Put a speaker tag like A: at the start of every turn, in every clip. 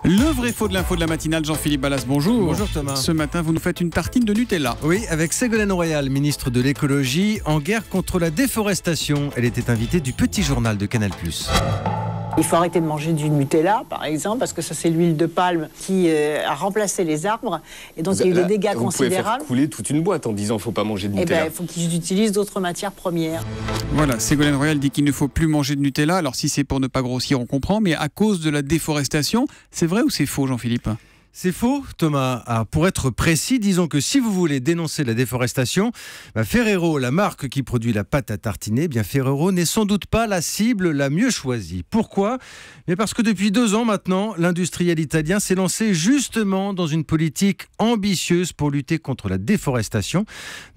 A: Le vrai faux de l'info de la matinale, Jean-Philippe Ballas, bonjour.
B: Bonjour Thomas.
A: Ce matin, vous nous faites une tartine de Nutella.
B: Oui, avec Ségolène Royal, ministre de l'écologie, en guerre contre la déforestation. Elle était invitée du Petit Journal de Canal+.
C: Il faut arrêter de manger du Nutella, par exemple, parce que ça, c'est l'huile de palme qui a remplacé les arbres et donc il y a eu des dégâts
D: vous
C: considérables.
D: Vous pouvez faire couler toute une boîte en disant faut pas manger de
C: Eh
D: Nutella.
C: bien, il faut qu'ils utilisent d'autres matières premières.
A: Voilà, Ségolène Royal dit qu'il ne faut plus manger de Nutella. Alors si c'est pour ne pas grossir, on comprend, mais à cause de la déforestation, c'est vrai ou c'est faux, Jean-Philippe ?
B: C'est faux, Thomas. Pour être précis, disons que si vous voulez dénoncer la déforestation, Ferrero, la marque qui produit la pâte à tartiner, Ferrero n'est sans doute pas la cible la mieux choisie. Pourquoi ? Parce que depuis 2 ans maintenant, l'industriel italien s'est lancé justement dans une politique ambitieuse pour lutter contre la déforestation,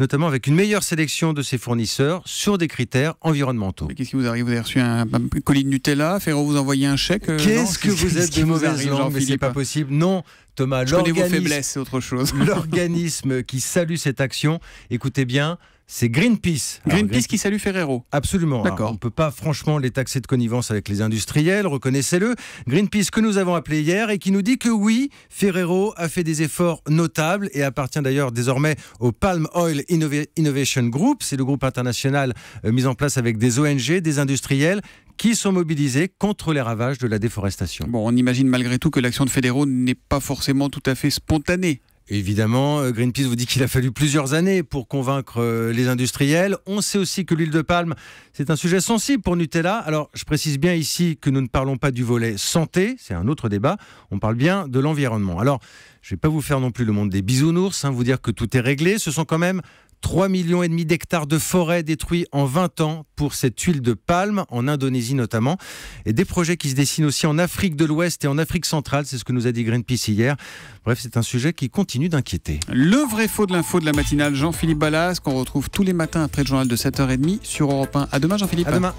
B: notamment avec une meilleure sélection de ses fournisseurs sur des critères environnementaux.
A: Mais qu'est-ce qui vous arrive ? Vous avez reçu un colis de Nutella, Ferrero vous envoyez un chèque
B: Qu'est-ce que vous êtes de mauvaise langue, mais c'est pas possible. Non, Thomas,
A: je connais vos faiblesses, c'est autre chose.
B: L'organisme qui salue cette action, écoutez bien, c'est Greenpeace.
A: Greenpeace qui salue Ferrero.
B: Absolument.
A: D'accord.
B: On ne peut pas franchement les taxer de connivence avec les industriels, reconnaissez-le. Greenpeace que nous avons appelé hier et qui nous dit que oui, Ferrero a fait des efforts notables et appartient d'ailleurs désormais au Palm Oil Innovation Group. C'est le groupe international mis en place avec des ONG, des industriels qui sont mobilisés contre les ravages de la déforestation.
A: Bon, on imagine malgré tout que l'action de Ferrero n'est pas forcément tout à fait spontanée.
B: Évidemment, Greenpeace vous dit qu'il a fallu plusieurs années pour convaincre les industriels. On sait aussi que l'huile de palme, c'est un sujet sensible pour Nutella. Alors, je précise bien ici que nous ne parlons pas du volet santé, c'est un autre débat. On parle bien de l'environnement. Alors, je ne vais pas vous faire non plus le monde des bisounours, vous dire que tout est réglé. Ce sont quand même 3,5 millions d'hectares de forêt détruits en 20 ans pour cette huile de palme, en Indonésie notamment. Et des projets qui se dessinent aussi en Afrique de l'Ouest et en Afrique centrale, c'est ce que nous a dit Greenpeace hier. Bref, c'est un sujet qui continue d'inquiéter.
A: Le vrai faux de l'info de la matinale, Jean-Philippe Ballas, qu'on retrouve tous les matins après le journal de 7h30 sur Europe 1. À demain, Jean-Philippe.
B: À demain.